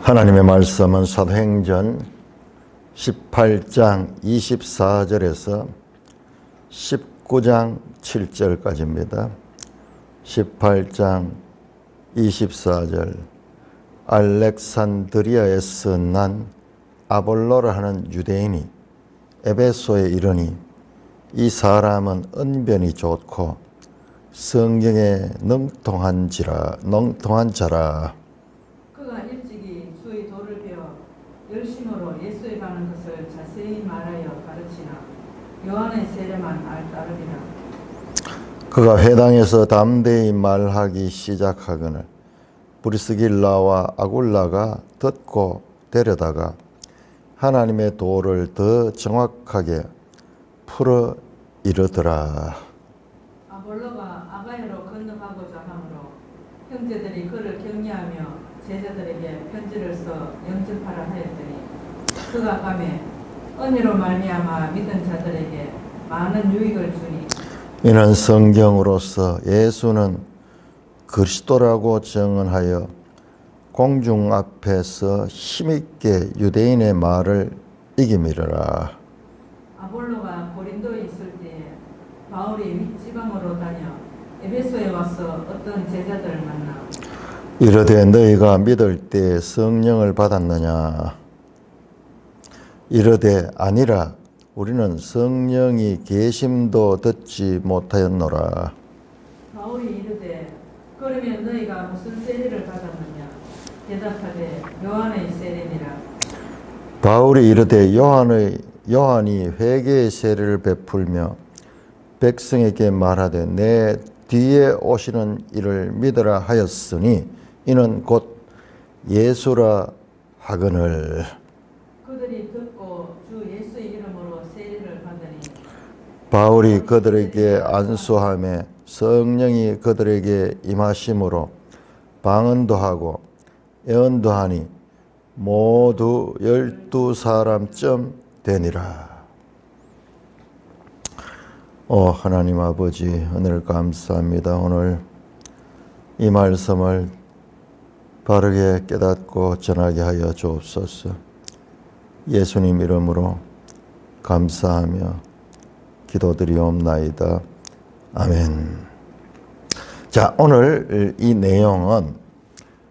하나님의 말씀은 사도행전 18장 24절에서 19장 7절까지입니다. 18장 24절 알렉산드리아에서 난 아볼로라 하는 유대인이 에베소에 이르니 이 사람은 언변이 좋고 성경에 능통한 자라. 그가 일찍이 주의 도를 배워 열심으로 예수에 관한 것을 자세히 말하여 가르치나 요한의 세례만 따르리라. 그가 회당에서 담대히 말하기 시작하거늘 브리스길라와 아굴라가 듣고 데려다가 하나님의 도를 더 정확하게 풀어 이르더라. 아볼로가 아가야로 건너가고자 하므로 형제들이 그를 격려하며 제자들에게 편지를 써 영접하라 하였더니 그가 가매 은혜로 말미암아 믿은 자들에게 많은 유익을 주니 이는 성경으로서 예수는 그리스도라고 증언하여 공중 앞에서 힘있게 유대인의 말을 이기미르라. 아볼로가 고린도에 있을 때에 바울이 윗지방으로 다녀 에베소에 와서 어떤 제자들을 만나 이르되 너희가 믿을 때 성령을 받았느냐? 이르되 아니라 우리는 성령이 계심도 듣지 못하였노라. 바울이 이르되 그러면 너희가 무슨 세례를 받았느냐? 대답하되 요한의 세례니라. 바울이 이르되 요한이 회개의 세례를 베풀며 백성에게 말하되 내 뒤에 오시는 이를 믿으라 하였으니 이는 곧 예수라 하거늘. 그들이 듣고 주 예수의 이름으로 세례를 받으니 바울이 그들에게 안수하며 성령이 그들에게 임하심으로 방언도 하고 예언도 하니 모두 12사람쯤 되니라. 하나님 아버지 은혜를 감사합니다. 오늘 이 말씀을 바르게 깨닫고 전하게 하여 주옵소서. 예수님 이름으로 감사하며 기도드리옵나이다. 아멘. 자, 오늘 이 내용은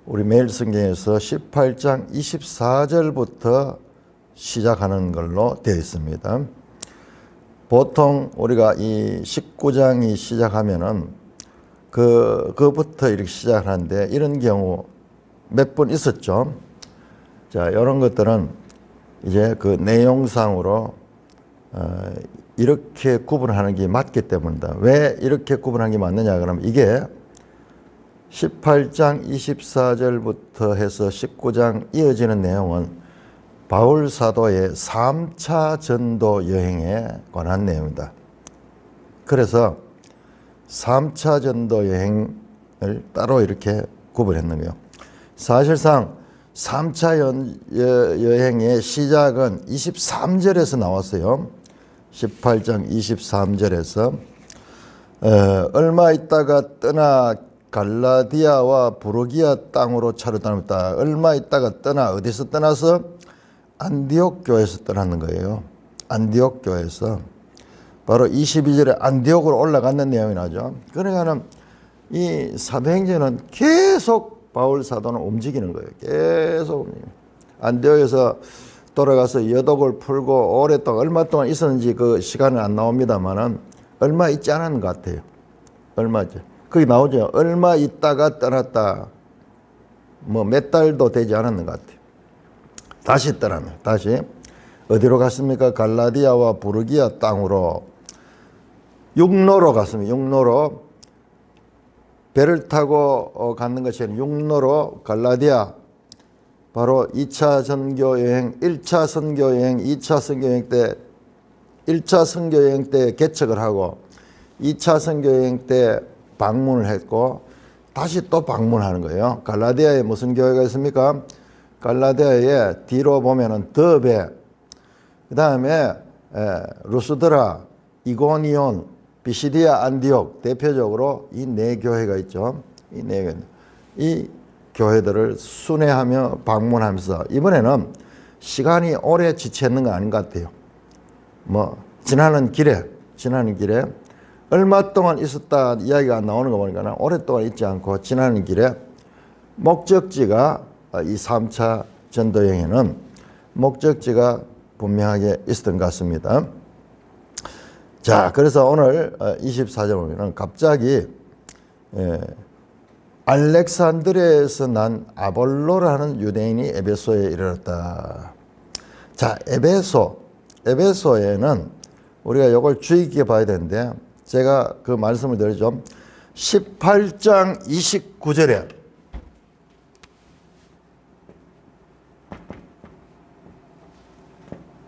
우리 매일 성경에서 18장 24절부터 시작하는 걸로 되어 있습니다. 보통 우리가 이 19장이 시작하면은 그부터 이렇게 시작하는데 이런 경우 몇 번 있었죠. 자, 이런 것들은 이제 그 내용상으로 이렇게 구분하는 게 맞기 때문이다. 왜 이렇게 구분하는 게 맞느냐 그러면 이게 18장 24절부터 해서 19장 이어지는 내용은 바울 사도의 3차 전도 여행에 관한 내용입니다. 그래서 3차 전도 여행을 따로 이렇게 구분했는 거예요. 사실상 3차 여행의 시작은 23절에서 나왔어요. 18장 23절에서 얼마 있다가 떠나 갈라디아와 부르기아 땅으로 차로 떠납니다. 얼마 있다가 떠나 어디서 떠나서 안디옥 교회에서 떠나는 거예요. 안디옥 교회에서 바로 22절에 안디옥으로 올라가는 내용이 나죠. 그러니까는 이 사도행전은 계속 바울 사도는 움직이는 거예요. 계속 움직여요. 안디옥에서 돌아가서 여독을 풀고 오랫동안 얼마 동안 있었는지 그 시간은 안 나옵니다만은 얼마 있지 않은 것 같아요. 얼마죠? 거기 나오죠. 얼마 있다가 떠났다. 뭐 몇 달도 되지 않았는 것 같아요. 다시 떠나면 다시 어디로 갔습니까? 갈라디아와 부르기아 땅으로 육로로 갔습니다. 육로로 배를 타고 가는 것이 아니라 육로로 갈라디아 바로 2차 선교 여행, 1차 선교 여행, 2차 선교 여행 때 1차 선교 여행 때 개척을 하고 2차 선교 여행 때 방문을 했고 다시 또 방문하는 거예요. 갈라디아에 무슨 교회가 있습니까? 갈라디아에 뒤로 보면은 더베, 그 다음에 루스드라, 이고니온, 비시디아, 안디옥 대표적으로 이 네 교회가 있죠. 이 네 교회. 이 교회들을 순회하며 방문하면서 이번에는 시간이 오래 지체했는 건 아닌 것 같아요. 뭐 지나는 길에 얼마 동안 있었다 이야기가 나오는 거 보니까 오랫동안 있지 않고 지나는 길에 목적지가 이 3차 전도 여행에는 목적지가 분명하게 있었던 것 같습니다. 자, 그래서 오늘 24절 보면 갑자기 알렉산드리아에서 난 아볼로라는 유대인이 에베소에 이르렀다. 자, 에베소에는 우리가 이걸 주의 깊게 봐야 되는데 제가 그 말씀을 드리죠. 18장 29절에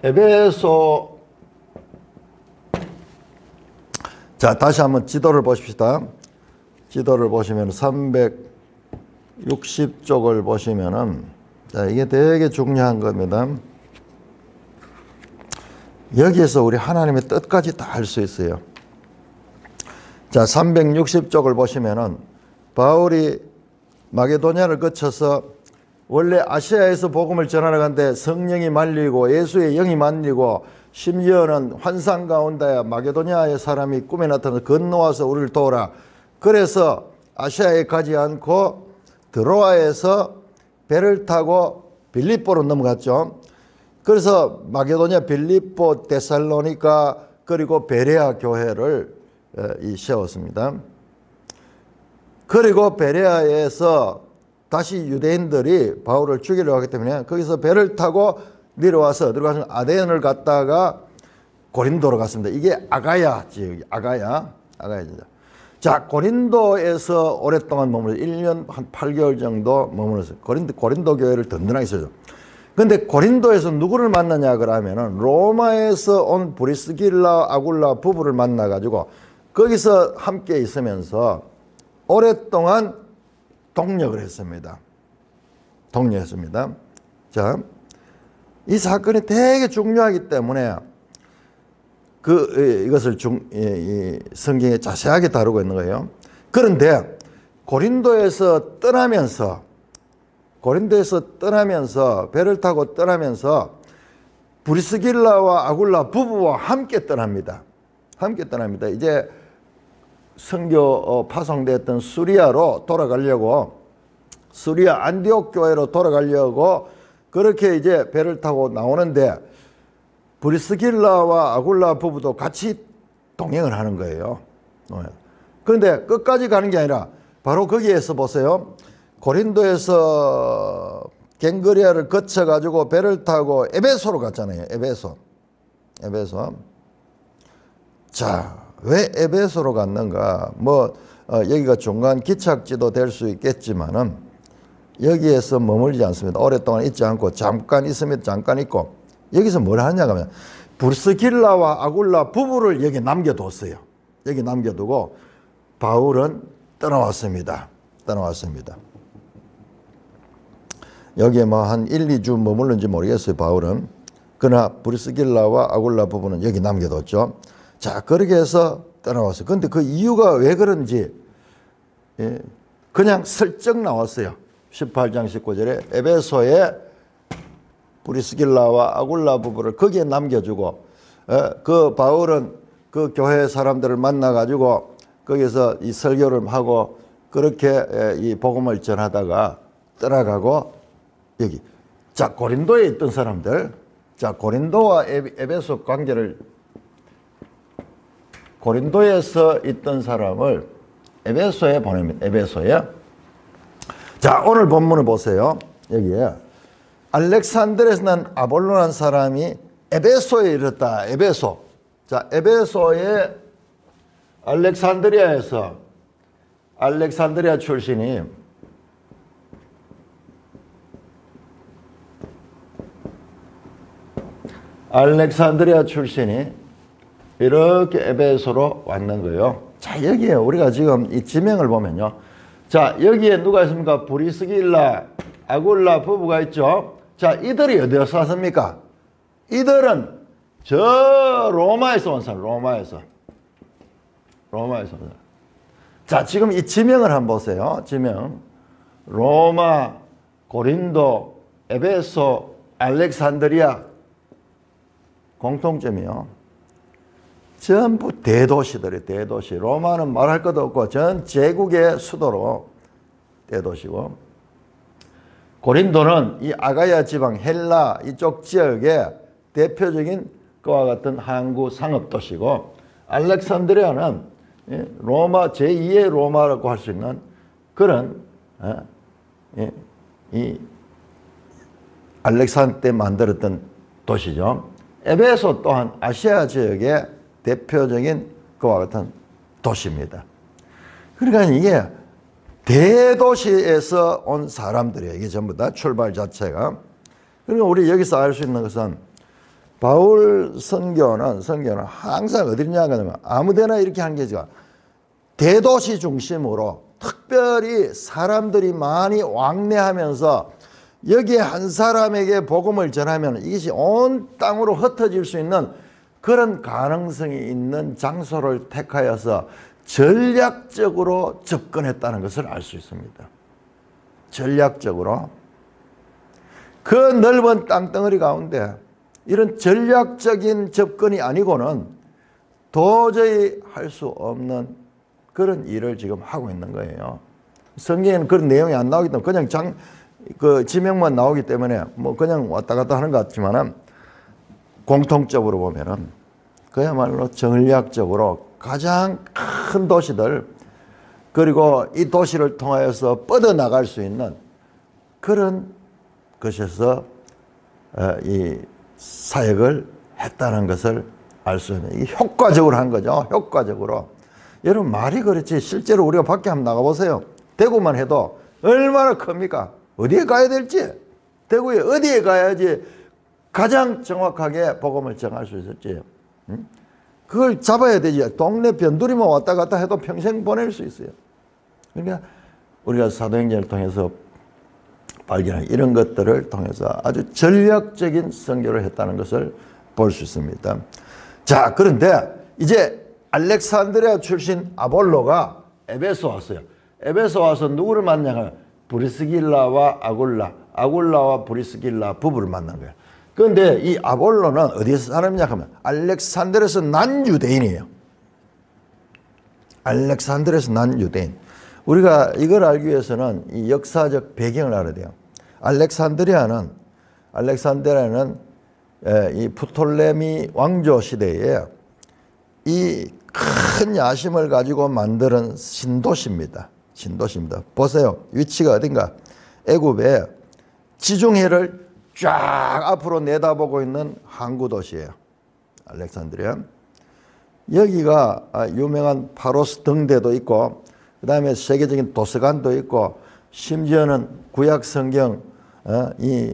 에베소, 자, 다시 한번 지도를 보십시다. 지도를 보시면 360쪽을 보시면은, 자, 이게 되게 중요한 겁니다. 여기에서 우리 하나님의 뜻까지 다 알 수 있어요. 자, 360쪽을 보시면은 바울이 마게도냐를 거쳐서 원래 아시아에서 복음을 전하러 갔는데 성령이 말리고 예수의 영이 말리고 심지어는 환상 가운데 마게도냐의 사람이 꿈에 나타나서 건너와서 우리를 도우라. 그래서 아시아에 가지 않고 드로아에서 배를 타고 빌립보로 넘어갔죠. 그래서 마게도냐, 빌립보, 데살로니가 그리고 베레아 교회를 세웠습니다. 그리고 베레아에서 다시 유대인들이 바울을 죽이려고 하기 때문에 거기서 배를 타고 내려와서 들어가서 아데온을 갔다가 고린도로 갔습니다. 이게 아가야 지역이 아가야 지역. 자, 고린도에서 오랫동안 머물러 1년 한 8개월 정도 머물렀어요. 고린도 교회를 든든하게 세워줘. 근데 고린도에서 누구를 만나냐 그러면은 로마에서 온 브리스길라 아굴라 부부를 만나 가지고 거기서 함께 있으면서 오랫동안 동력을 했습니다. 자, 이 사건이 되게 중요하기 때문에 이것을 성경에 자세하게 다루고 있는 거예요. 그런데 고린도에서 떠나면서 배를 타고 떠나면서 브리스길라와 아굴라 부부와 함께 떠납니다. 이제 선교 파송됐던 수리아로 돌아가려고 수리아 안디옥 교회로 돌아가려고 그렇게 이제 배를 타고 나오는데 브리스길라와 아굴라 부부도 같이 동행을 하는 거예요. 그런데 끝까지 가는 게 아니라 바로 거기에서 보세요. 고린도에서 갱그리아를 거쳐가지고 배를 타고 에베소로 갔잖아요. 에베소. 자, 왜 에베소로 갔는가? 여기가 중간 기착지도 될 수 있겠지만은 여기에서 머물지 않습니다. 오랫동안 있지 않고 잠깐 있으면 잠깐 있고 여기서 뭘 하냐 하면 브리스길라와 아굴라 부부를 여기 남겨뒀어요. 여기 남겨두고 바울은 떠나왔습니다. 여기에 한 1, 2주 머물는지 모르겠어요. 바울은. 그러나 브리스길라와 아굴라 부부는 여기 남겨뒀죠. 자, 그렇게 해서 떠나왔어요. 그런데 그 이유가 왜 그런지 그냥 슬쩍 나왔어요. 18장 19절에 에베소에 브리스길라와 아굴라 부부를 거기에 남겨주고 그 바울은 그 교회 사람들을 만나가지고 거기서 이 설교를 하고 그렇게 이 복음을 전하다가 떠나가고 여기 자 고린도에 있던 사람들 자 고린도와 에베소 관계를 고린도에서 있던 사람을 에베소에 보냅니다. 에베소에 자 오늘 본문을 보세요. 여기에 알렉산드리아에서 난 아볼로라는 사람이 에베소에 이르렀다. 에베소. 자, 에베소의 알렉산드리아에서 알렉산드리아 출신이 이렇게 에베소로 왔는 거예요. 자, 여기에 우리가 지금 이 지명을 보면요. 자, 여기에 누가 있습니까? 브리스길라, 아굴라 부부가 있죠. 자, 이들이 어디서 왔습니까? 이들은 저 로마에서 온 사람, 로마에서 온 사람. 자, 지금 이 지명을 한번 보세요. 지명. 로마, 고린도, 에베소, 알렉산드리아 공통점이요. 전부 대도시들이 대도시. 로마는 말할 것도 없고 전 제국의 수도로 대도시고, 고린도는 이 아가야 지방 헬라 이쪽 지역의 대표적인 그와 같은 항구 상업도시고, 알렉산드리아는 로마 제2의 로마라고 할 수 있는 그런 이 알렉산더 때 만들었던 도시죠. 에베소 또한 아시아 지역의 대표적인 그와 같은 도시입니다. 그러니까 이게 대도시에서 온 사람들이에요. 이게 전부 다 출발 자체가. 그러니까 우리 여기서 알 수 있는 것은 바울 선교는 항상 어디냐 하면 아무데나 이렇게 하는 게 아니라 대도시 중심으로 특별히 사람들이 많이 왕래하면서 여기에 한 사람에게 복음을 전하면 이것이 온 땅으로 흩어질 수 있는 그런 가능성이 있는 장소를 택하여서 전략적으로 접근했다는 것을 알 수 있습니다. 전략적으로. 그 넓은 땅덩어리 가운데 이런 전략적인 접근이 아니고는 도저히 할 수 없는 그런 일을 지금 하고 있는 거예요. 성경에는 그런 내용이 안 나오기 때문에 그냥 지명만 나오기 때문에 뭐 그냥 왔다 갔다 하는 것 같지만은 공통적으로 보면은 그야말로 전략적으로 가장 큰 도시들, 그리고 이 도시를 통하여서 뻗어나갈 수 있는 그런 것에서 이 사역을 했다는 것을 알 수 있는, 이게 효과적으로 한 거죠. 효과적으로. 여러분 말이 그렇지 실제로 우리가 밖에 한번 나가보세요. 대구만 해도 얼마나 큽니까? 어디에 가야 될지, 대구에 어디에 가야지 가장 정확하게 복음을 전할 수 있을지, 그걸 잡아야 되지. 동네 변두리만 왔다 갔다 해도 평생 보낼 수 있어요. 그러니까 우리가 사도행전을 통해서 발견한 이런 것들을 통해서 아주 전략적인 선교를 했다는 것을 볼 수 있습니다. 자, 그런데 이제 알렉산드리아 출신 아볼로가 에베소 왔어요. 에베소 와서 누구를 만나냐면 브리스길라와 아굴라와 브리스길라 부부를 만난 거예요. 그런데 이 아볼로는 어디서 사람이냐 하면 알렉산드리아에서 난 유대인이에요. 알렉산드리아에서 난 유대인. 우리가 이걸 알기 위해서는 이 역사적 배경을 알아야 돼요. 알렉산드리아는 이 프톨레미 왕조 시대에 이 큰 야심을 가지고 만드는 신도시입니다. 보세요. 위치가 어딘가? 애굽의 지중해를 쫙 앞으로 내다보고 있는 항구 도시예요. 알렉산드리아. 여기가 유명한 파로스 등대도 있고, 그 다음에 세계적인 도서관도 있고, 심지어는 구약 성경, 이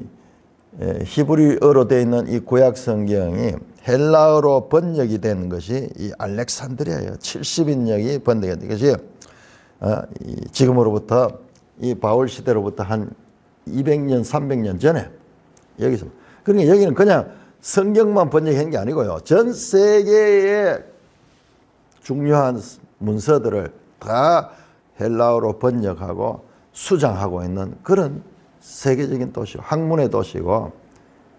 히브리어로 되어 있는 이 구약 성경이 헬라어로 번역이 된 것이 이 알렉산드리아예요. 70인역이 번역이 된 것이 지금으로부터 이 바울 시대로부터 한 200년, 300년 전에 여기서. 그러니까 여기는 그냥 성경만 번역한 게 아니고요. 전 세계의 중요한 문서들을 다 헬라어로 번역하고 수장하고 있는 그런 세계적인 도시, 학문의 도시고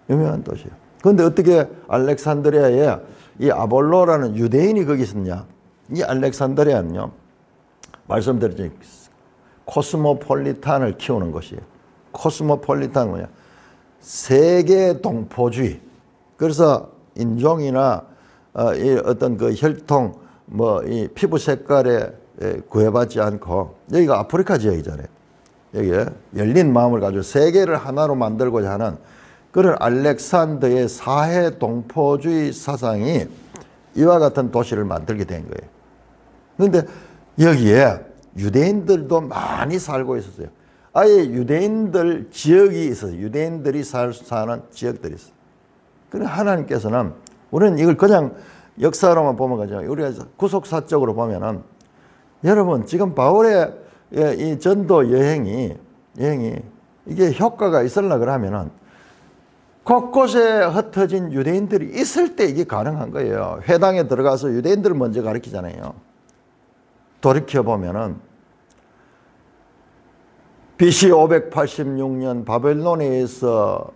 유명한 도시예요. 그런데 어떻게 알렉산드리아에 이 아볼로라는 유대인이 거기 있었냐? 이 알렉산드리아는요, 말씀드렸죠. 코스모폴리탄을 키우는 곳이에요. 코스모폴리탄은 뭐냐? 세계 동포주의. 그래서 인종이나 이 어떤 그 혈통, 뭐 이 피부 색깔에 구애받지 않고, 여기가 아프리카 지역이잖아요. 여기에 열린 마음을 가지고 세계를 하나로 만들고자 하는 그런 알렉산더의 사회 동포주의 사상이 이와 같은 도시를 만들게 된 거예요. 그런데 여기에 유대인들도 많이 살고 있었어요. 아예 유대인들 지역이 있어요. 유대인들이 사는 지역들이 있어요. 그래서 하나님께서는, 우리는 이걸 그냥 역사로만 보면 가죠. 우리가 구속사적으로 보면은, 여러분 지금 바울의 이 전도 여행이 이게 효과가 있으려고 그러면은 곳곳에 흩어진 유대인들이 있을 때 이게 가능한 거예요. 회당에 들어가서 유대인들을 먼저 가르치잖아요. 돌이켜보면은 BC 586년 바벨론에 의해서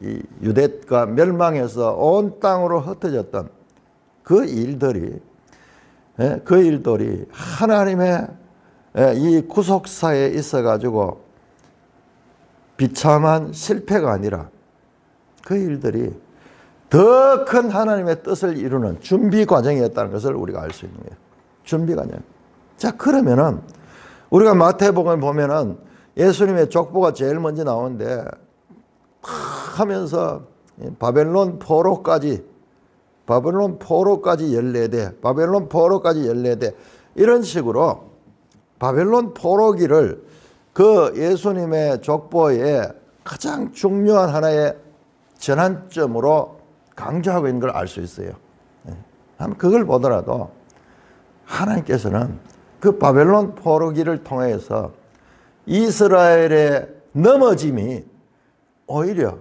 이 유대가 멸망해서 온 땅으로 흩어졌던 그 일들이 하나님의 이 구속사에 있어 가지고 비참한 실패가 아니라 그 일들이 더 큰 하나님의 뜻을 이루는 준비 과정이었다는 것을 우리가 알 수 있는 거예요. 준비 과정. 자, 그러면은 우리가 마태복음을 보면은 예수님의 족보가 제일 먼저 나오는데 하면서 바벨론 포로까지 14대, 바벨론 포로까지 14대 이런 식으로 바벨론 포로기를 그 예수님의 족보의 가장 중요한 하나의 전환점으로 강조하고 있는 걸 알 수 있어요. 그걸 보더라도 하나님께서는 그 바벨론 포로기를 통해서 이스라엘의 넘어짐이 오히려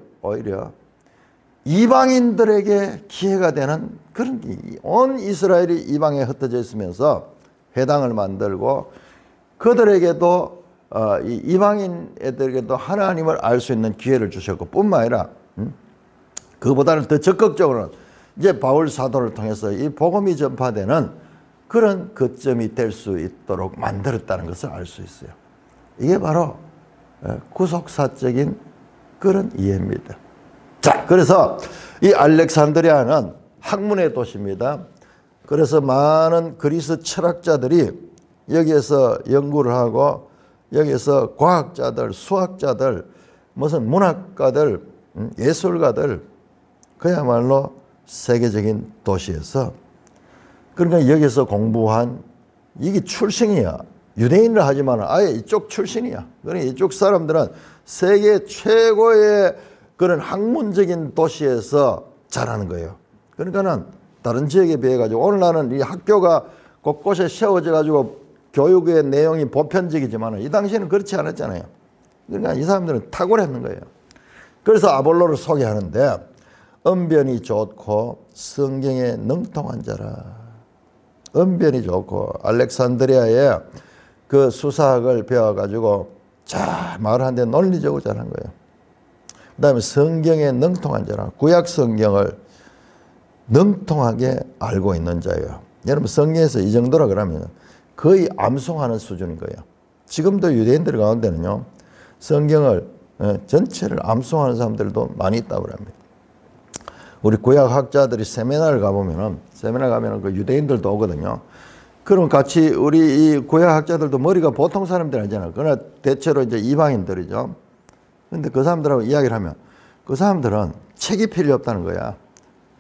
이방인들에게 기회가 되는 그런, 온 이스라엘이 이방에 흩어져 있으면서 회당을 만들고 그들에게도 이 이방인 애들에게도 하나님을 알 수 있는 기회를 주셨고 뿐만 아니라 그보다는 더 적극적으로는 이제 바울 사도를 통해서 이 복음이 전파되는 그런 거점이 될 수 있도록 만들었다는 것을 알 수 있어요. 이게 바로 구속사적인 그런 이해입니다. 자, 그래서 이 알렉산드리아는 학문의 도시입니다. 그래서 많은 그리스 철학자들이 여기에서 연구를 하고 여기에서 과학자들, 수학자들, 무슨 문학가들, 예술가들 그야말로 세계적인 도시에서 그러니까 여기서 공부한 이게 출신이야. 유대인을 하지만 아예 이쪽 출신이야. 그러니까 이쪽 사람들은 세계 최고의 그런 학문적인 도시에서 자라는 거예요. 그러니까는 다른 지역에 비해 가지고 오늘 나는 이 학교가 곳곳에 세워져 가지고 교육의 내용이 보편적이지만 이 당시에는 그렇지 않았잖아요. 그러니까 이 사람들은 탁월했는 거예요. 그래서 아볼로를 소개하는데 언변이 좋고 성경에 능통한 자라. 언변이 좋고 알렉산드리아의 그 수사학을 배워가지고 잘 말하는데 논리적으로 잘한 거예요. 그 다음에 성경에 능통한 자라. 구약 성경을 능통하게 알고 있는 자예요. 여러분 성경에서 이 정도라 그러면 거의 암송하는 수준인 거예요. 지금도 유대인들 가운데는요. 성경을 전체를 암송하는 사람들도 많이 있다고 합니다. 우리 구약학자들이 세미나를 가보면은 그 유대인들도 오거든요. 그럼 같이 우리 이 구약학자들도 머리가 보통 사람들 아니잖아요. 그러나 대체로 이제 이방인들이죠. 근데 그 사람들하고 이야기를 하면 그 사람들은 책이 필요 없다는 거야.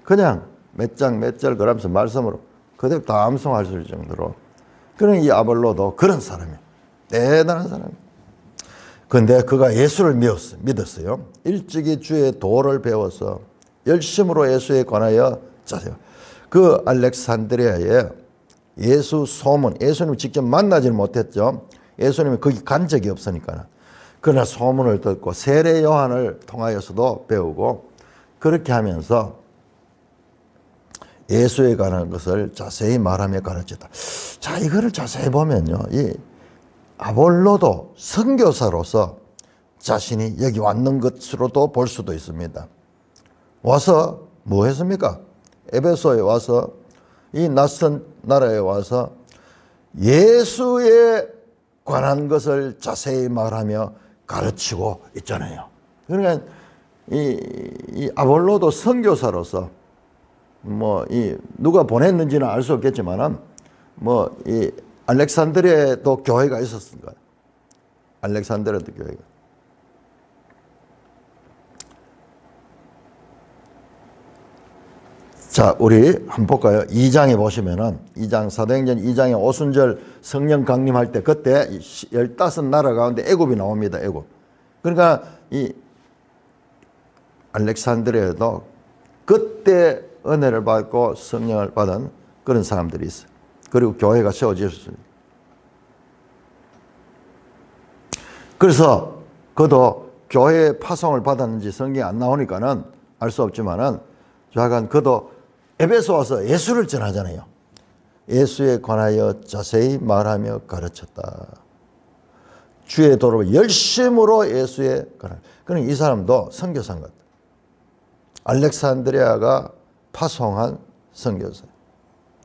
그냥 몇 장 몇 절 그러면서 말씀으로 그대로 다 암송할 수 있을 정도로. 그런 이 아볼로도 그런 사람이에요. 대단한 사람이에요. 근데 그가 예수를 믿었어요. 일찍이 주의 도를 배워서 열심으로 예수에 관하여 자세요. 그 알렉산드리아에 예수 소문, 예수님을 직접 만나지는 못했죠. 예수님이 거기 간 적이 없으니까. 그러나 소문을 듣고 세례 요한을 통하여서도 배우고 그렇게 하면서 예수에 관한 것을 자세히 말하며 가르쳤다. 자, 이거를 자세히 보면요. 이 아볼로도 선교사로서 자신이 여기 왔는 것으로도 볼 수도 있습니다. 와서 뭐 했습니까? 에베소에 와서 이 낯선 나라에 와서 예수에 관한 것을 자세히 말하며 가르치고 있잖아요. 그러니까 이 아볼로도 선교사로서 뭐 누가 보냈는지는 알 수 없겠지만은 뭐 이 알렉산드리아에도 교회가 있었습니다. 알렉산드리아도 교회가. 자, 우리 한번 볼까요? 2장에 보시면은 2장 사도행전 2장에 오순절 성령 강림할 때 그때 15나라 가운데 애굽이 나옵니다. 애굽. 그러니까 이 알렉산드리아에도 그때 은혜를 받고 성령을 받은 그런 사람들이 있어요. 그리고 교회가 세워졌습니다. 그래서 그도 교회의 파송을 받았는지 성경이 안 나오니까는 알 수 없지만은 조하간 그도 에베소 와서 예수를 전하잖아요. 예수에 관하여 자세히 말하며 가르쳤다. 주의 도를 열심으로 예수의 관한. 그러니까 이 사람도 선교사인 것 같아요. 알렉산드리아가 파송한 선교사.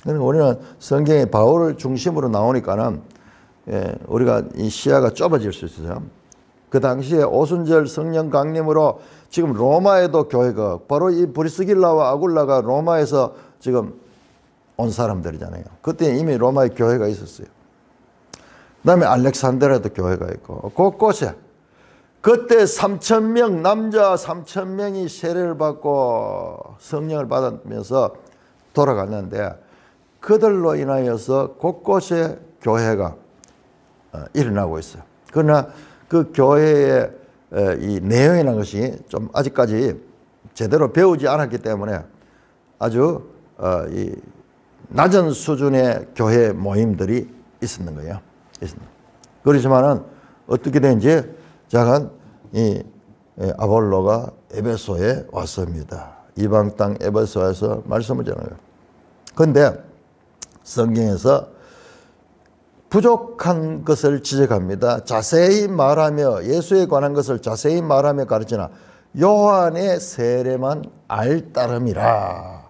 그러니까 우리는 성경에 바울을 중심으로 나오니까는 우리가 이 시야가 좁아질 수 있어요. 그 당시에 오순절 성령 강림으로 지금 로마에도 교회가 바로 이 브리스길라와 아굴라가 로마에서 지금 온 사람들이잖아요. 그때 이미 로마에 교회가 있었어요. 그 다음에 알렉산드리아도 교회가 있고 곳곳에 그때 3,000명 남자 3,000명이 세례를 받고 성령을 받으면서 돌아갔는데 그들로 인하여서 곳곳에 교회가 일어나고 있어요. 그러나 그 교회의 이 내용이라는 것이 좀 아직까지 제대로 배우지 않았기 때문에 아주 이 낮은 수준의 교회 모임들이 있었는 거예요. 그렇지만은 어떻게 된지 작은 이 아볼로가 에베소에 왔습니다. 이방 땅 에베소에서 말씀을 전해요. 그런데 성경에서 부족한 것을 지적합니다. 자세히 말하며 예수에 관한 것을 자세히 말하며 가르치나 요한의 세례만 알 따름이라.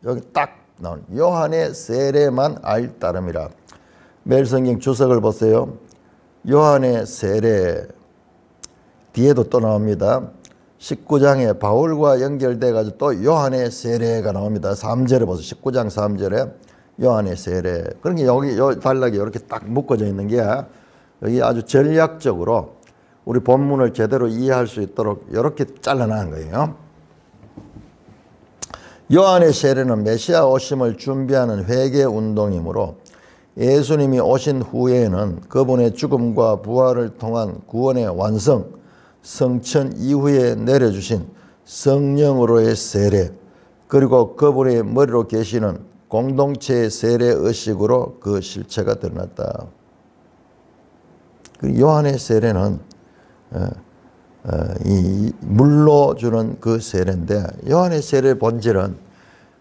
여기 딱 나온 요한의 세례만 알 따름이라. 매일 성경 주석을 보세요. 요한의 세례 뒤에도 또 나옵니다. 19장에 바울과 연결돼 가지고 또 요한의 세례가 나옵니다. 3절에 보세요. 19장 3절에 요한의 세례. 그러니까 여기 단락이 이렇게 딱 묶어져 있는 게 여기 아주 전략적으로 우리 본문을 제대로 이해할 수 있도록 이렇게 잘라놓은 거예요. 요한의 세례는 메시아 오심을 준비하는 회개 운동이므로 예수님이 오신 후에는 그분의 죽음과 부활을 통한 구원의 완성, 성천 이후에 내려주신 성령으로의 세례, 그리고 그분의 머리로 계시는 공동체의 세례 의식으로 그 실체가 드러났다. 요한의 세례는 이 물로 주는 그 세례인데 요한의 세례의 본질은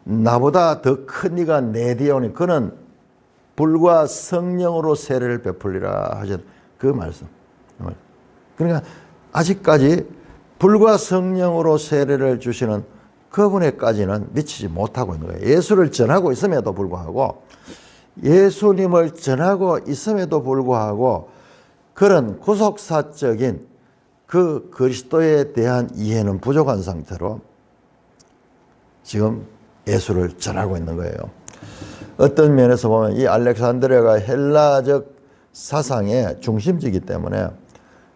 나보다 더 큰 이가 내 뒤에 오니 그는 불과 성령으로 세례를 베풀리라 하신 그 말씀. 그러니까 아직까지 불과 성령으로 세례를 주시는 그분에까지는 미치지 못하고 있는 거예요. 예수를 전하고 있음에도 불구하고 예수님을 전하고 있음에도 불구하고 그런 구속사적인 그 그리스도에 대한 이해는 부족한 상태로 지금 예수를 전하고 있는 거예요. 어떤 면에서 보면 이 알렉산드리아가 헬라적 사상의 중심지이기 때문에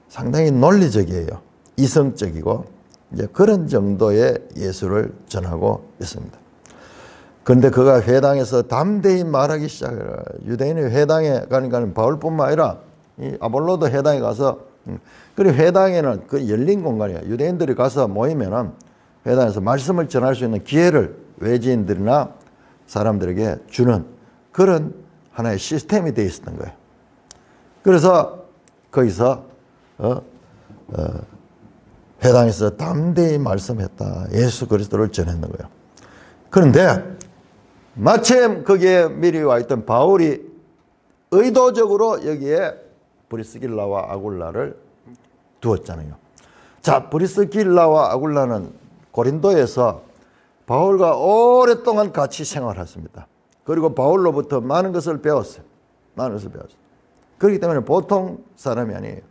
상당히 논리적이에요. 이성적이고 이제 그런 정도의 예수를 전하고 있습니다. 그런데 그가 회당에서 담대히 말하기 시작해요. 유대인이 회당에 가니까 바울뿐만 아니라 이 아볼로도 회당에 가서 그리고 회당에는 그 열린 공간이에요. 유대인들이 가서 모이면은 회당에서 말씀을 전할 수 있는 기회를 외지인들이나 사람들에게 주는 그런 하나의 시스템이 되어 있었던 거예요. 그래서 거기서 회당에서 담대히 말씀했다. 예수 그리스도를 전했는 거예요. 그런데 마침 거기에 미리 와 있던 바울이 의도적으로 여기에 브리스길라와 아굴라를 두었잖아요. 자, 브리스길라와 아굴라는 고린도에서 바울과 오랫동안 같이 생활했습니다. 그리고 바울로부터 많은 것을 배웠어요. 많은 것을 배웠어요. 그렇기 때문에 보통 사람이 아니에요.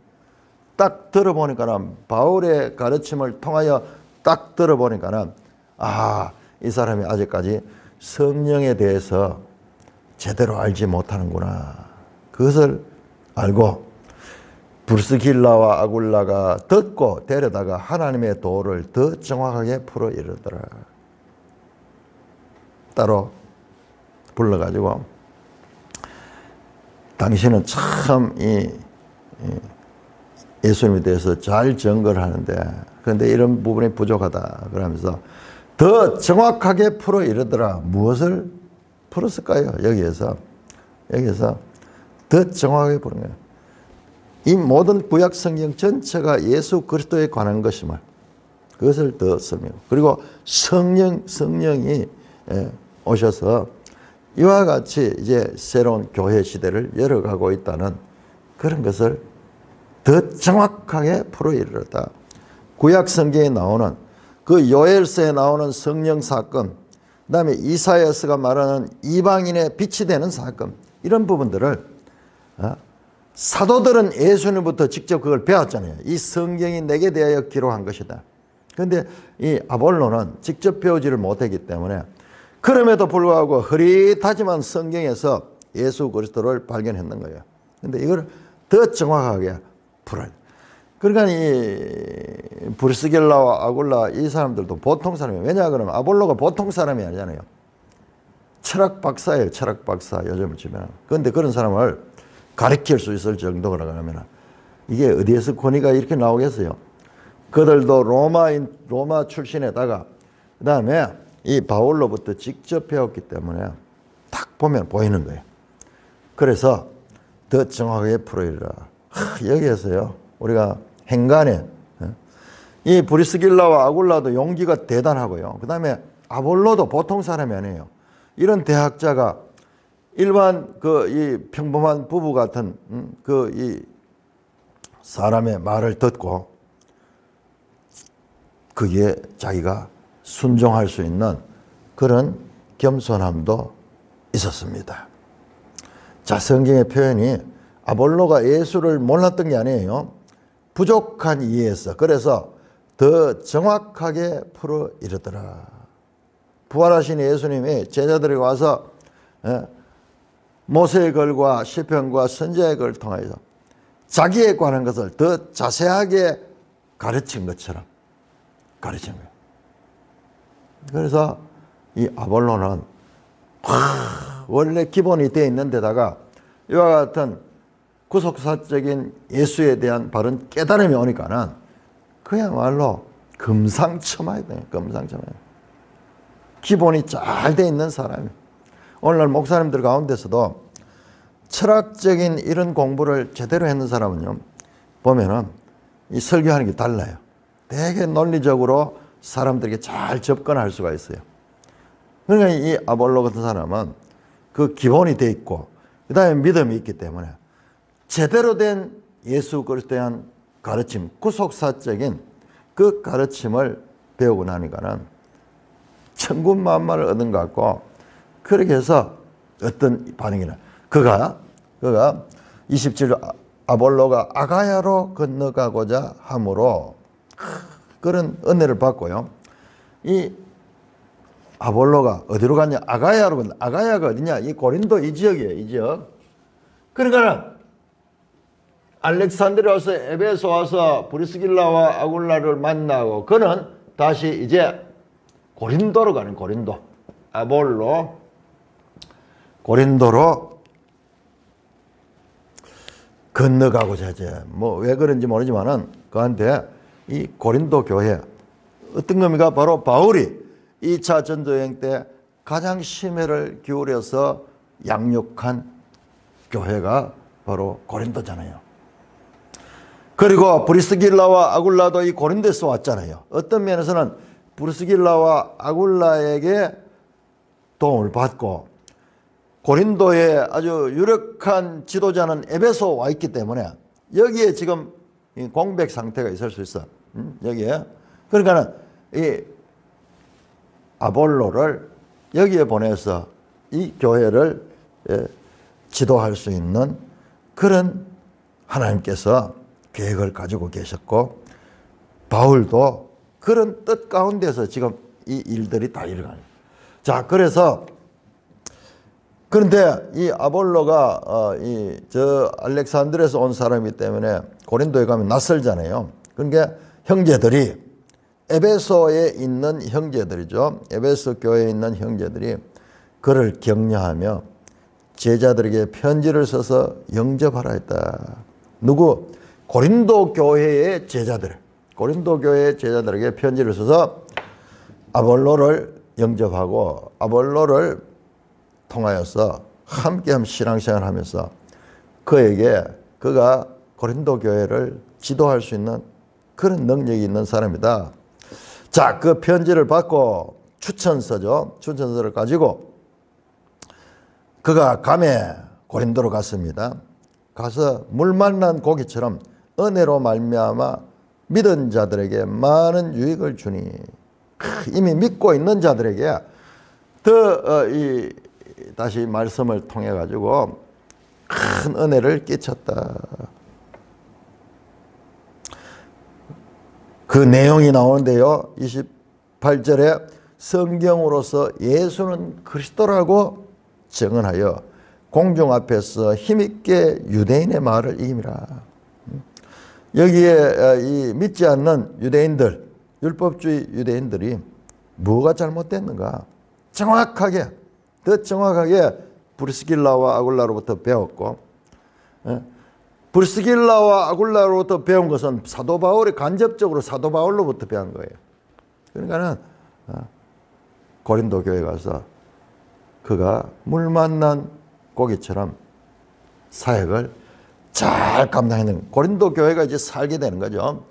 딱 들어보니까는 바울의 가르침을 통하여 딱 들어보니까는 이 사람이 아직까지 성령에 대해서 제대로 알지 못하는구나. 그것을 알고 브리스길라와 아굴라가 듣고 데려다가 하나님의 도를 더 정확하게 풀어 이르더라. 따로 불러가지고 당신은 참 예수님에 대해서 잘 증거를 하는데 그런데 이런 부분이 부족하다 그러면서 더 정확하게 풀어 이르더라. 무엇을 풀었을까요? 여기에서 더 정확하게 푸는 거예요. 이 모든 구약 성경 전체가 예수 그리스도에 관한 것임을 그것을 더 설명. 그리고 성령이 오셔서 이와 같이 이제 새로운 교회 시대를 열어가고 있다는 그런 것을 더 정확하게 풀어이르렀다. 구약 성경에 나오는 그 요엘서에 나오는 성령 사건, 그 다음에 이사야서가 말하는 이방인의 빛이 되는 사건, 이런 부분들을 사도들은 예수님부터 직접 그걸 배웠잖아요. 이 성경이 내게 대하여 기록한 것이다. 그런데 이 아볼로는 직접 배우지를 못했기 때문에 그럼에도 불구하고 흐릿하지만 성경에서 예수 그리스도를 발견했는 거예요. 그런데 이걸 더 정확하게 풀어야 돼. 그러니까 이 브리스길라와 아굴라 이 사람들도 보통 사람이에요. 왜냐 그러면 아볼로가 보통 사람이 아니잖아요. 철학 박사예요. 철학 박사 요즘을 치면. 그런데 그런 사람을 가르칠 수 있을 정도가 그러면 이게 어디에서 권위가 이렇게 나오겠어요. 그들도 로마 출신에다가 그 다음에 이 바울로부터 직접 배웠기 때문에 딱 보면 보이는 거예요. 그래서 더 정확하게 풀어이르라. 여기에서요 우리가 행간에 이 브리스길라와 아굴라도 용기가 대단하고요. 그 다음에 아볼로도 보통 사람이 아니에요. 이런 대학자가 일반 이 평범한 부부 같은 이 사람의 말을 듣고 그게 자기가 순종할 수 있는 그런 겸손함도 있었습니다. 자, 성경의 표현이 아볼로가 예수를 몰랐던 게 아니에요. 부족한 이해에서 그래서 더 정확하게 풀어 이르더라. 부활하신 예수님이 제자들에게 와서 모세의 글과 시편과 선지자의 글을 통해서 자기에 관한 것을 더 자세하게 가르친 것처럼 가르친 거예요. 그래서 이 아볼로는 원래 기본이 되어 있는 데다가 이와 같은 구속사적인 예수에 대한 바른 깨달음이 오니까는 그야말로 금상첨화예요. 금상첨화. 기본이 잘 되어 있는 사람이에요. 오늘날 목사님들 가운데서도 철학적인 이런 공부를 제대로 했는 사람은요, 보면은 이 설교하는 게 달라요. 되게 논리적으로 사람들에게 잘 접근할 수가 있어요. 그러니까 이 아볼로 같은 사람은 그 기본이 돼 있고, 그 다음에 믿음이 있기 때문에 제대로 된 예수 그리스도에 대한 가르침, 구속사적인 그 가르침을 배우고 나니까는 천군만마를 얻은 것 같고, 그렇게 해서 어떤 반응이나 그가 27절 아볼로가 아가야로 건너가고자 함으로 그런 은혜를 받고요. 이 아볼로가 어디로 갔냐? 아가야로 건너. 아가야가 어디냐? 이 고린도 이 지역이에요. 이 지역. 그러니까 알렉산드리아 와서 에베소 와서 브리스길라와 아굴라를 만나고 그는 다시 이제 고린도로 가는 고린도. 아볼로 고린도로 건너가고자 하죠. 뭐 왜 그런지 모르지만은 그한테 이 고린도 교회 어떤 겁니까? 바로 바울이 2차 전도여행 때 가장 심혈을 기울여서 양육한 교회가 바로 고린도잖아요. 그리고 브리스길라와 아굴라도 이 고린도에서 왔잖아요. 어떤 면에서는 브리스길라와 아굴라에게 도움을 받고 고린도에 아주 유력한 지도자는 에베소 와 있기 때문에 여기에 지금 공백 상태가 있을 수 있어. 여기에. 그러니까는 이 아볼로를 여기에 보내서 이 교회를 지도할 수 있는 그런 하나님께서 계획을 가지고 계셨고, 바울도 그런 뜻 가운데서 지금 이 일들이 다 일어나요. 자, 그래서 그런데 이 아볼로가 저 알렉산드리아에서 온 사람이기 때문에 고린도에 가면 낯설잖아요. 그러니까 형제들이 에베소에 있는 형제들이죠. 에베소 교회에 있는 형제들이 그를 격려하며 제자들에게 편지를 써서 영접하라 했다. 누구? 고린도 교회의 제자들. 고린도 교회의 제자들에게 편지를 써서 아볼로를 영접하고 아볼로를 통하여서 함께 신앙생활을 하면서 그에게 그가 고린도 교회를 지도할 수 있는 그런 능력이 있는 사람이다. 자, 그 편지를 받고 추천서죠. 추천서를 가지고 그가 감에 고린도로 갔습니다. 가서 물 만난 고기처럼 은혜로 말미암아 믿은 자들에게 많은 유익을 주니 이미 믿고 있는 자들에게 다시 말씀을 통해 가지고 큰 은혜를 끼쳤다. 그 내용이 나오는데요. 28절에 성경으로서 예수는 그리스도라고 증언하여 공중 앞에서 힘있게 유대인의 말을 이깁니다. 여기에 이 믿지 않는 유대인들, 율법주의 유대인들이 뭐가 잘못됐는가? 더 정확하게 브리스길라와 아굴라로부터 배웠고, 브리스길라와 아굴라로부터 배운 것은 사도 바울이 간접적으로 사도 바울로부터 배운 거예요. 그러니까는 고린도 교회 가서 그가 물 만난 고기처럼 사역을 잘 감당하는 고린도 교회가 이제 살게 되는 거죠.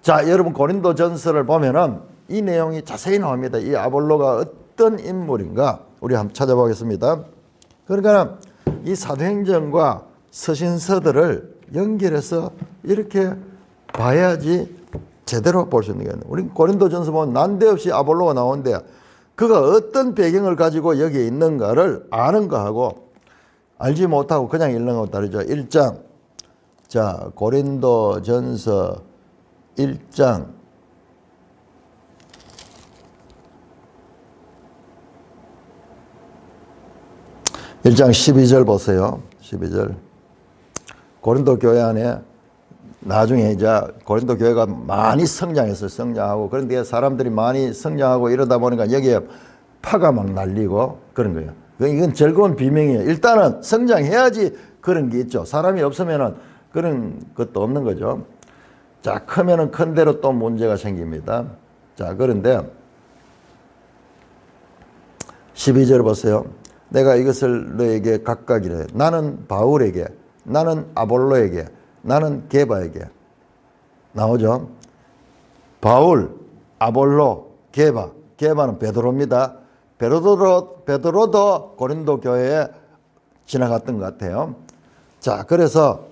자, 여러분 고린도 전서를 보면은 이 내용이 자세히 나옵니다. 이 아볼로가 어떤 인물인가 우리 한번 찾아보겠습니다. 그러니까 이 사도행전과 서신서들을 연결해서 이렇게 봐야지 제대로 볼 수 있는 거예요. 우리 고린도전서 보면 난데없이 아볼로가 나오는데 그가 어떤 배경을 가지고 여기에 있는가를 아는 거하고 알지 못하고 그냥 읽는 거하고 다르죠. 1장, 자, 고린도전서 1장 12절 보세요. 12절. 고린도 교회 안에 나중에 이제 고린도 교회가 많이 성장했어요. 성장하고. 그런데 사람들이 많이 성장하고 이러다 보니까 여기에 파가 막 날리고 그런 거예요. 이건 즐거운 비명이에요. 일단은 성장해야지 그런 게 있죠. 사람이 없으면은 그런 것도 없는 거죠. 자, 크면은 큰 대로 또 문제가 생깁니다. 자, 그런데 12절 보세요. 내가 이것을 너에게 각각이래. 나는 바울에게, 나는 아볼로에게, 나는 게바에게. 나오죠? 바울, 아볼로, 게바. 게바는 베드로입니다. 베드로도 고린도 교회에 지나갔던 것 같아요. 자, 그래서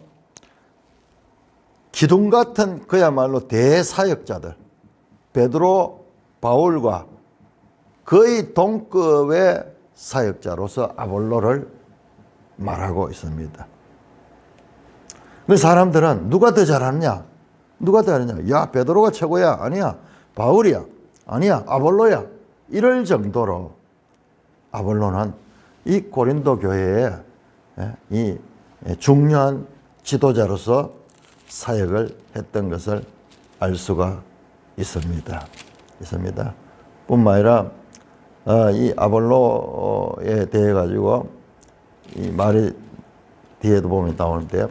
기둥 같은 그야말로 대사역자들, 베드로, 바울과 거의 동급의 사역자로서 아볼로를 말하고 있습니다. 그 사람들은 누가 더 잘하느냐? 누가 더 잘하느냐? 야, 베드로가 최고야. 아니야. 바울이야. 아니야. 아볼로야. 이럴 정도로 아볼로는 이 고린도 교회의 이 중요한 지도자로서 사역을 했던 것을 알 수가 있습니다. 뿐만 아니라 이 아볼로에 대해 가지고 이 말이 뒤에도 보면 나오는데요.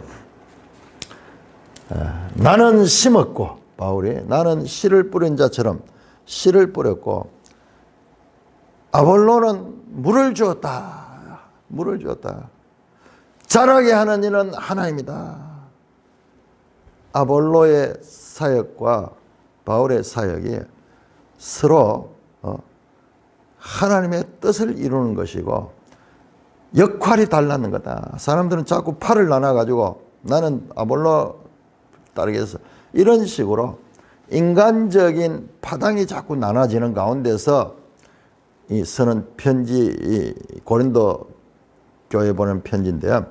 나는 심었고 바울이 나는 씨를 뿌린 자처럼 씨를 뿌렸고 아볼로는 물을 주었다. 자라게 하는 이는 하나님이다. 아볼로의 사역과 바울의 사역이 서로 하나님의 뜻을 이루는 것이고 역할이 달라는 거다. 사람들은 자꾸 팔을 나눠가지고 나는 아볼로 따르게 해서 이런 식으로 인간적인 파당이 자꾸 나눠지는 가운데서 이 쓰는 편지, 이 고린도 교회 보낸 편지인데요.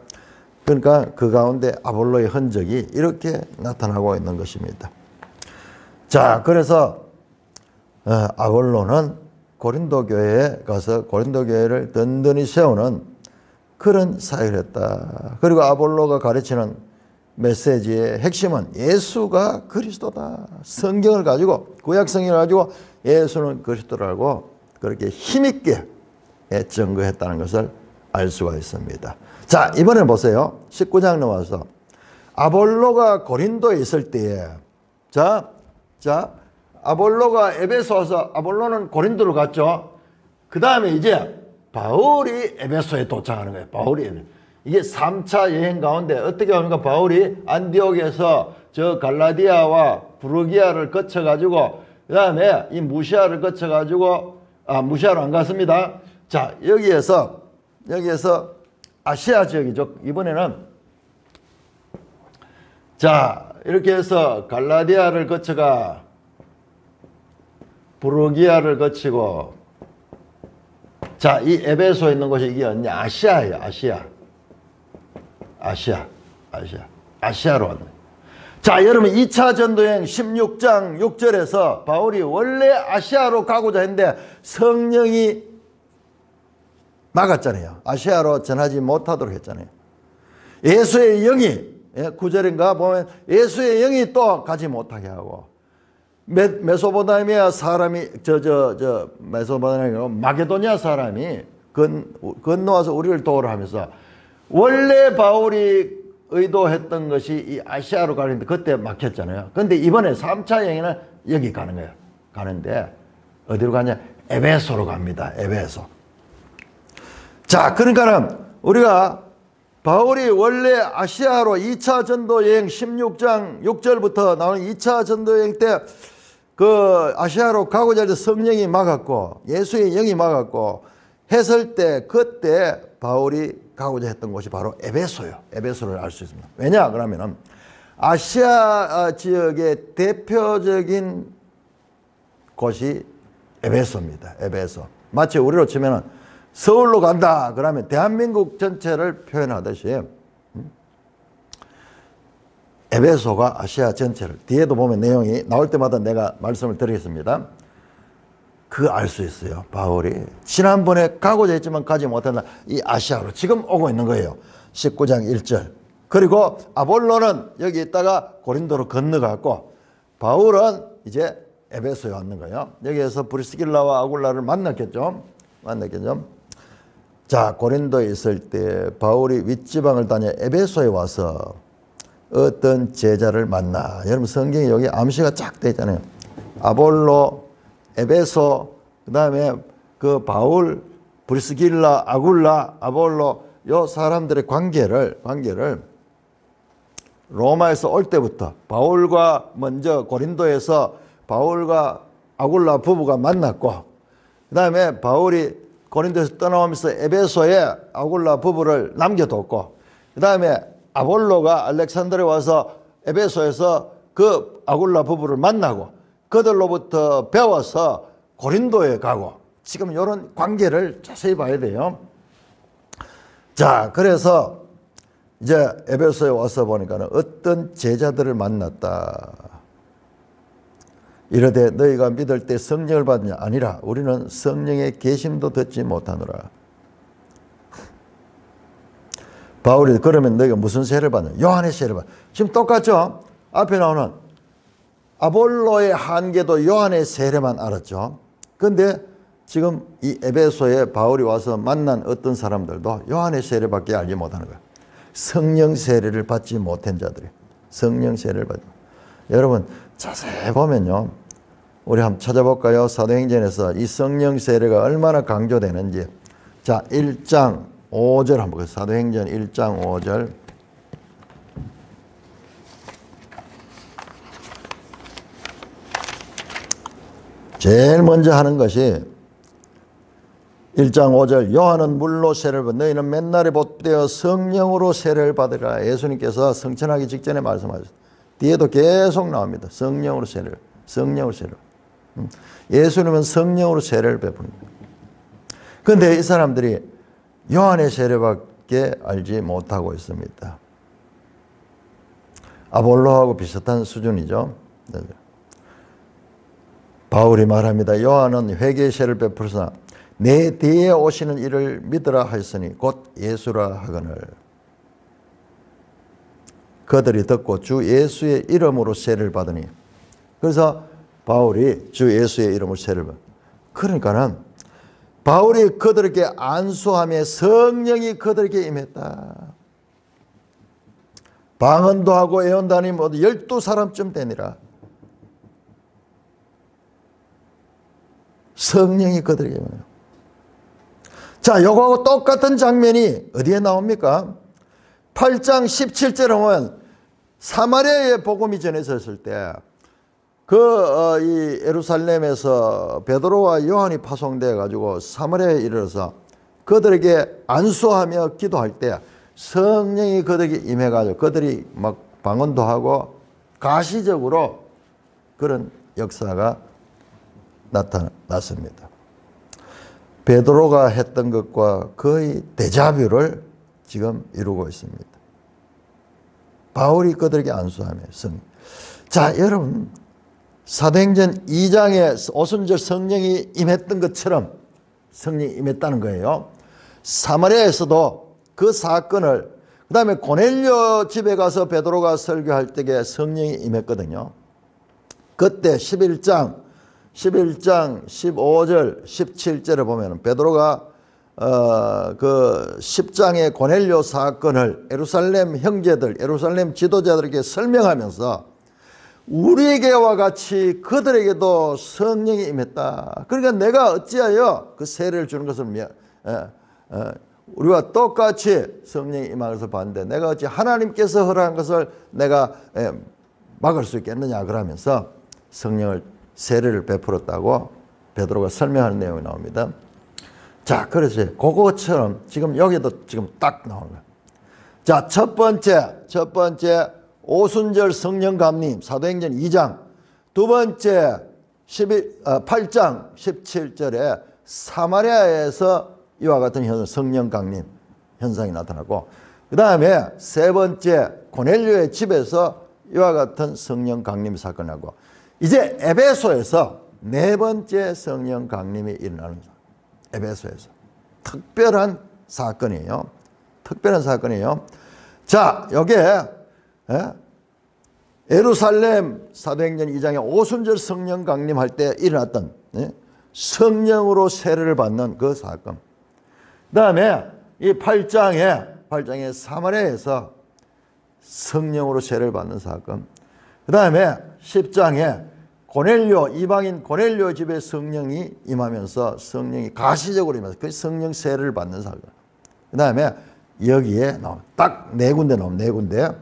그러니까 그 가운데 아볼로의 흔적이 이렇게 나타나고 있는 것입니다. 자, 그래서 아볼로는 고린도 교회에 가서 고린도 교회를 든든히 세우는 그런 사역을 했다. 그리고 아볼로가 가르치는 메시지의 핵심은 예수가 그리스도다. 성경을 가지고 구약 성경을 가지고 예수는 그리스도라고 그렇게 힘있게 증거했다는 것을 알 수가 있습니다. 자, 이번에 보세요. 19장 넘어와서 아볼로가 고린도에 있을 때에 자 아볼로가 에베소 와서 아볼로는 고린도로 갔죠. 그 다음에 이제 바울이 에베소에 도착하는 거예요. 이게 3차 여행 가운데 어떻게 합니까? 바울이 안디옥에서 저 갈라디아와 부르기아를 거쳐가지고 그 다음에 이 무시아를 거쳐가지고 무시아로 안 갔습니다. 자, 여기에서 아시아 지역이죠. 이번에는 자, 이렇게 해서 갈라디아를 거쳐가 부르기아를 거치고, 자, 이 에베소에 있는 곳이 이게 어디냐? 아시아예요. 아시아로 왔네. 자, 여러분 2차 전도여행 16장 6절에서 바울이 원래 아시아로 가고자 했는데 성령이 막았잖아요. 아시아로 전하지 못하도록 했잖아요. 예수의 영이 9절인가 보면 예수의 영이 또 가지 못하게 하고, 메소포타미아 사람이 메소포타미아 마게도니아 사람이 건너와서 우리를 도우라 하면서, 원래 바울이 의도했던 것이 이 아시아로 가는데 그때 막혔잖아요. 근데 이번에 3차 여행은 여기 가는 거예요. 가는데 어디로 가냐? 에베소로 갑니다. 에베소. 자, 그러니까는 우리가 바울이 원래 아시아로 2차 전도 여행 16장 6절부터 나오는 2차 전도 여행 때 그 아시아로 가고자 할 때 성령이 막았고 예수의 영이 막았고 했을 때, 그때 바울이 가고자 했던 곳이 바로 에베소요. 에베소를 알 수 있습니다. 왜냐 그러면은 아시아 지역의 대표적인 곳이 에베소입니다. 에베소. 마치 우리로 치면은 서울로 간다 그러면 대한민국 전체를 표현하듯이 에베소가 아시아 전체를, 뒤에도 보면 내용이 나올 때마다 내가 말씀을 드리겠습니다. 그 알 수 있어요. 바울이 지난번에 가고자 했지만 가지 못한다. 이 아시아로 지금 오고 있는 거예요. 19장 1절. 그리고 아볼로는 여기 있다가 고린도로 건너갔고, 바울은 이제 에베소에 왔는 거예요. 여기에서 브리스길라와 아굴라를 만났겠죠. 자, 고린도에 있을 때 바울이 윗지방을 다녀 에베소에 와서 어떤 제자를 만나. 여러분 성경에 여기 암시가 쫙 되어 있잖아요. 아볼로, 에베소, 그 다음에 그 바울, 브리스길라, 아굴라, 아볼로, 요 사람들의 관계를 로마에서 올 때부터 바울과 먼저 고린도에서 바울과 아굴라 부부가 만났고, 그 다음에 바울이 고린도에서 떠나오면서 에베소에 아굴라 부부를 남겨뒀고, 그 다음에 아볼로가 알렉산드리아에 와서 에베소에서 그 아굴라 부부를 만나고 그들로부터 배워서 고린도에 가고, 지금 이런 관계를 자세히 봐야 돼요. 자, 그래서 이제 에베소에 와서 보니까 어떤 제자들을 만났다. 이르되 너희가 믿을 때 성령을 받느냐? 아니라 우리는 성령의 계심도 듣지 못하노라. 바울이 그러면 너희가 무슨 세례를 받느냐? 요한의 세례를 받느냐? 지금 똑같죠? 앞에 나오는 아볼로의 한계도 요한의 세례만 알았죠. 그런데 지금 이 에베소에 바울이 와서 만난 어떤 사람들도 요한의 세례밖에 알지 못하는 거예요. 성령 세례를 받지 못한 자들이. 성령 세례를 받지. 여러분 자세히 보면요, 우리 한번 찾아볼까요? 사도행전에서 이 성령 세례가 얼마나 강조되는지. 자, 1장 5절 한번 보세요. 사도행전 1장 5절. 제일 먼저 하는 것이 1장 5절. 요한은 물로 세례를 받 너희는 맨날에 못되어 성령으로 세례를 받으라. 예수님께서 성천하기 직전에 말씀하셨어요. 뒤에도 계속 나옵니다. 성령으로 세례를. 예수님은 성령으로 세례를 베풉니다. 그런데 이 사람들이 요한의 세례밖에 알지 못하고 있습니다. 아볼로하고 비슷한 수준이죠. 바울이 말합니다. 요한은 회개의 세례를 베풀으나 내 뒤에 오시는 이를 믿으라 하였으니 곧 예수라 하거늘. 그들이 듣고 주 예수의 이름으로 세례를 받으니, 그래서 바울이 주 예수의 이름으로 세례를 받으니, 그러니까는 바울이 그들에게 안수하며 성령이 그들에게 임했다. 방언도 하고 예언도 하니 모두 12사람쯤 되니라. 성령이 그들에게 임해요. 자, 요거하고 똑같은 장면이 어디에 나옵니까? 8장 17절에 보면 사마리아에 복음이 전해졌을 때 이 예루살렘에서 베드로와 요한이 파송되어 가지고 사마리아에 이르러서 그들에게 안수하며 기도할 때 성령이 그들에게 임해 가지고 그들이 막 방언도 하고 가시적으로 그런 역사가 나타났습니다. 베드로가 했던 것과 거의 데자뷰를 지금 이루고 있습니다. 바울이 그들에게 안수하며 자, 여러분, 사도행전 2장에 오순절 성령이 임했던 것처럼 성령이 임했다는 거예요. 사마리아에서도 그 사건을, 그 다음에 고넬료 집에 가서 베드로가 설교할 때에 성령이 임했거든요. 그때 11장 15절 17절에 보면 베드로가 그 10장의 고넬료 사건을 예루살렘 형제들, 예루살렘 지도자들에게 설명하면서 우리에게와 같이 그들에게도 성령이 임했다. 그러니까 내가 어찌하여 그 세례를 주는 것을 우리와 똑같이 성령이 임한 것을 봤는데 내가 어찌 하나님께서 허락한 것을 내가 막을 수 있겠느냐 그러면서 성령을 세례를 베풀었다고 베드로가 설명하는 내용이 나옵니다. 자, 그래서 그것처럼 지금 여기도 지금 딱 나오는 거예요. 자, 첫 번째 오순절 성령 감림 사도행전 2장, 두 번째 8장 17절에 사마리아에서 이와 같은 성령 강림 현상이 나타나고, 그 다음에 세 번째 고넬료의 집에서 이와 같은 성령 강림 사건이 나고, 이제 에베소에서 네 번째 성령 강림이 일어나는 거예요. 에베소에서 특별한 사건이에요. 자, 여기에 예루살렘 사도행전 2장에 오순절 성령 강림할 때 일어났던 성령으로 세례를 받는 그 사건. 그 다음에 이 8장에 사마리아에서 성령으로 세례를 받는 사건. 그 다음에 10장에 이방인 고넬료 집에 성령이 임하면서 성령이 가시적으로 임해서 그 성령 세례를 받는 사건. 그 다음에 여기에 딱 네 군데 나옵니다.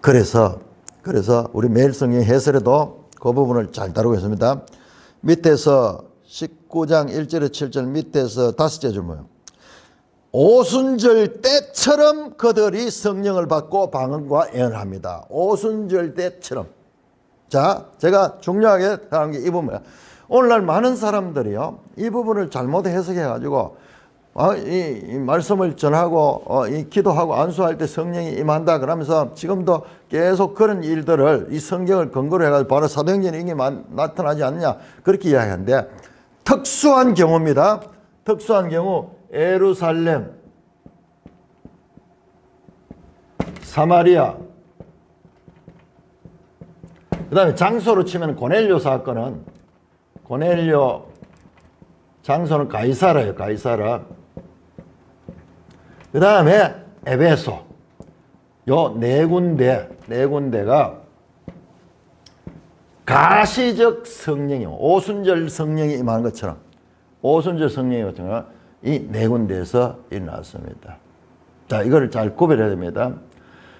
그래서 우리 매일 성경 해설에도 그 부분을 잘 다루고 있습니다. 밑에서 19장 1절에 7절 밑에서 다섯째 줄 뭐예요? 오순절 때처럼 그들이 성령을 받고 방언과 예언을 합니다. 오순절 때처럼. 자, 제가 중요하게 하는 게 이 부분이에요. 오늘날 많은 사람들이요, 이 부분을 잘못 해석해가지고 이 말씀을 전하고 이 기도하고 안수할 때 성령이 임한다 그러면서 지금도 계속 그런 일들을 이 성경을 근거로 해가지고 바로 사도행전에 이게 나타나지 않느냐 그렇게 이야기하는데, 특수한 경우입니다. 특수한 경우 예루살렘, 사마리아, 그 다음에 장소로 치면 고넬료 사건은 고넬료 장소는 가이사라예요. 가이사라. 그 다음에 에베소. 요 네 군데가 가시적 성령이, 오순절 성령이 임하는 것처럼, 이 네 군데에서 일어났습니다. 자, 이거를 잘 구별해야 됩니다.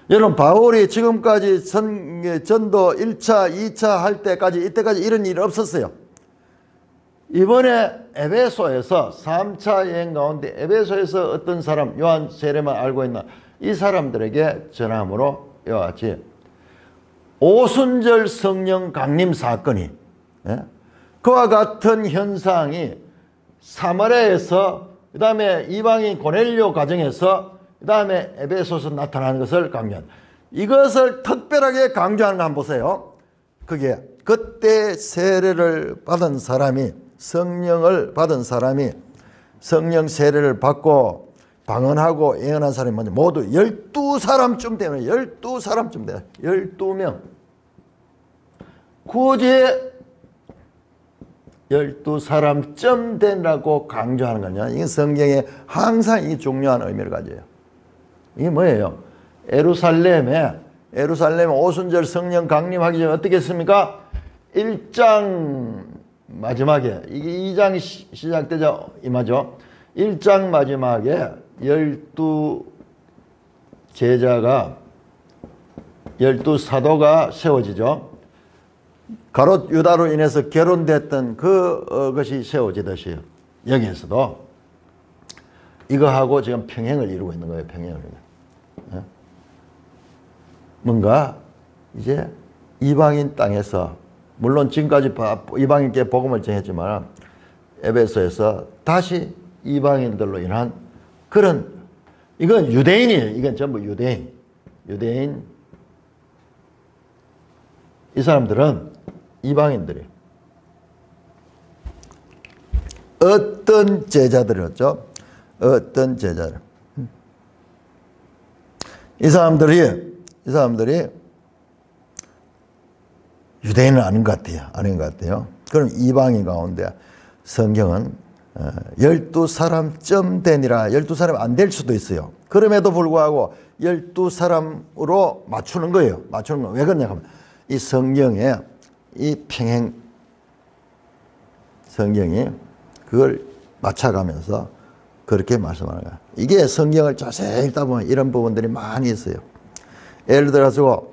여러분, 바울이 지금까지 전도 1차, 2차 할 때까지, 이때까지 이런 일이 없었어요. 이번에 에베소에서 3차 여행 가운데 에베소에서 어떤 사람, 요한 세례만 알고 있나, 이 사람들에게 전함으로 이와 같이 오순절 성령 강림 사건이, 그와 같은 현상이 사마리아에서, 그 다음에 이방인 고넬료 가정에서, 그 다음에 에베소에서 나타나는 것을 강조한, 이것을 특별하게 강조하는 거 한번 보세요. 그게 그때 세례를 받은 사람이, 성령을 받은 사람이, 성령 세례를 받고 방언하고 예언한 사람이 먼저 모두 12사람쯤 되면, 12사람쯤 돼요. 12명. 굳이 12사람쯤 된다고 강조하는 거냐? 이게 성경에 항상 이 중요한 의미를 가져요. 이게 뭐예요? 예루살렘에 오순절 성령 강림하기 전에 어떻게 했습니까? 1장 마지막에, 이게 2장이 시작되자 임하죠. 1장 마지막에 12제자가, 12사도가 세워지죠. 가롯 유다로 인해서 결혼됐던 그것이 세워지듯이 여기에서도 이거하고 지금 평행을 이루고 있는 거예요. 평행을. 뭔가 이제 이방인 땅에서 물론 지금까지 이방인께 복음을 전했지만 에베소에서 다시 이방인들로 인한 그런 이건 유대인이에요. 이건 전부 유대인. 이 사람들은 이방인들이에요. 어떤 제자들이었죠? 어떤 제자들. 이 사람들이 유대인은 아닌 것 같아요. 그럼 이방인 가운데 성경은 12사람 되니라 12사람이 안 될 수도 있어요. 그럼에도 불구하고 12사람으로 맞추는 거예요. 왜 그러냐 하면 이 성경에 이 평행 성경이 그걸 맞춰가면서 그렇게 말씀하는 거야. 이게 성경을 자세히 읽다 보면 이런 부분들이 많이 있어요. 예를 들어서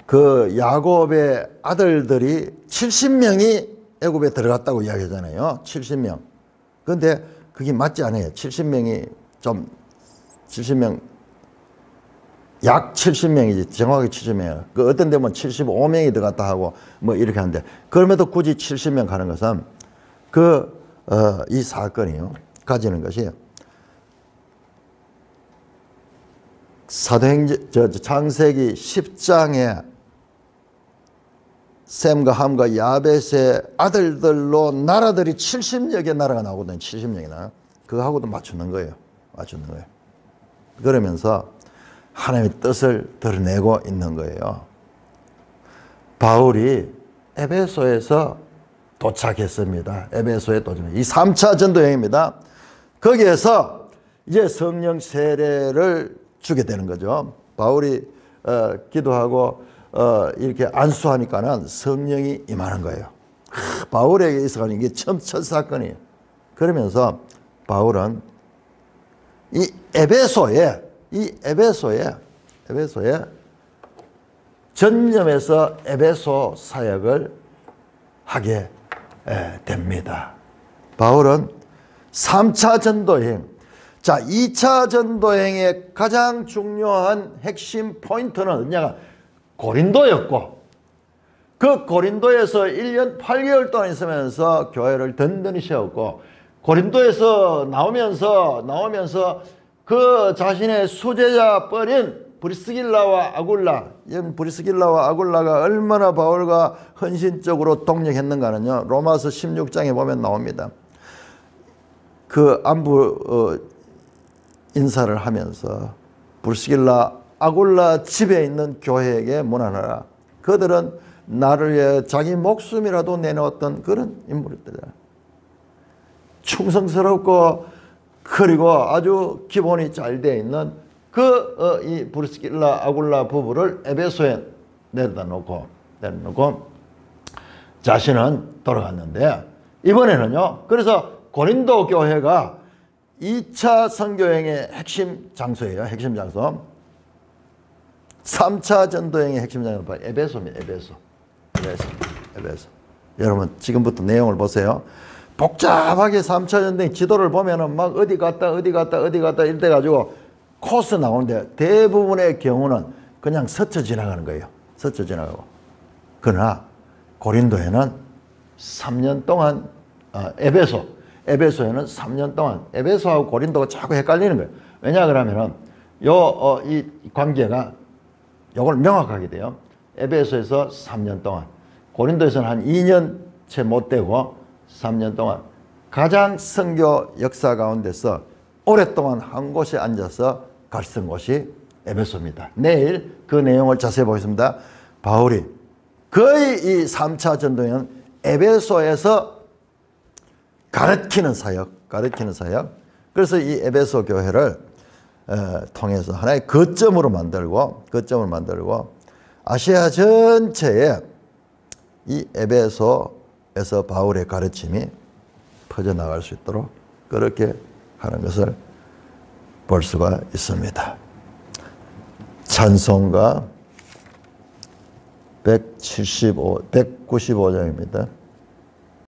그 야곱의 아들들이 70명이 애굽에 들어갔다고 이야기하잖아요. 70명. 그런데 그게 맞지 않아요. 70명이 약 70명이지 정확히 70명이에요. 그 어떤 데면 75명이 들어갔다 하고 뭐 이렇게 하는데 그럼에도 굳이 70명 가는 것은 이 사건이요. 가지는 것이 창세기 10장에 셈과 함과 야벳의 아들들로 나라들이 70여 개 나라가 나오거든요. 70명이나. 그거하고도 맞추는 거예요. 그러면서 하나님의 뜻을 드러내고 있는 거예요. 바울이 에베소에서 도착했습니다. 에베소에 도착했습니다. 이 3차 전도 여행입니다. 거기에서 이제 성령 세례를 주게 되는 거죠. 바울이 기도하고 이렇게 안수하니까는 성령이 임하는 거예요. 바울에게 있어서 이게 첫 사건이에요. 그러면서 바울은 이 에베소에 전념해서 에베소 사역을 하게 됩니다. 바울은 3차 전도여행. 자, 2차 전도여행의 가장 중요한 핵심 포인트는 어디냐가 고린도였고, 그 고린도에서 1년 8개월 동안 있으면서 교회를 든든히 세웠고, 고린도에서 나오면서 그 자신의 수제자 뻘인 브리스길라와 아굴라가 얼마나 바울과 헌신적으로 동력했는가는요, 로마서 16장에 보면 나옵니다. 그 안부 인사를 하면서 브리스길라 아굴라 집에 있는 교회에게 문안하라. 그들은 나를 위해 자기 목숨이라도 내놓았던 그런 인물들이다. 충성스럽고 그리고 아주 기본이 잘 되어 있는 이 브리스길라 아굴라 부부를 에베소에 내려다 놓고 자신은 돌아갔는데, 이번에는요, 그래서 고린도 교회가 2차 선교여행의 핵심 장소예요. 핵심 장소. 3차 전도여행의 핵심 장소는 에베소입니다. 에베소. 여러분 지금부터 내용을 보세요. 복잡하게 3차 전도여행 지도를 보면은 막 어디 갔다 이래 가지고 코스 나오는데 대부분의 경우는 그냥 스쳐 지나가는 거예요. 스쳐 지나가고. 그러나 고린도에는 3년 동안 에베소에는 3년 동안 에베소하고 고린도가 자꾸 헷갈리는 거예요. 왜냐 그러면은 이 관계가 요걸 명확하게 돼요. 에베소에서 3년 동안, 고린도에서는 한 2년 채 못 되고 3년 동안 가장 선교 역사 가운데서 오랫동안 한 곳에 앉아서 가르친 곳이 에베소입니다. 내일 그 내용을 자세히 보겠습니다. 바울이 거의 이 3차 전도는 에베소에서 가르치는 사역. 그래서 이 에베소 교회를 통해서 하나의 거점으로 만들고 아시아 전체에 이 에베소에서 바울의 가르침이 퍼져나갈 수 있도록 그렇게 하는 것을 볼 수가 있습니다. 찬송가 195장입니다.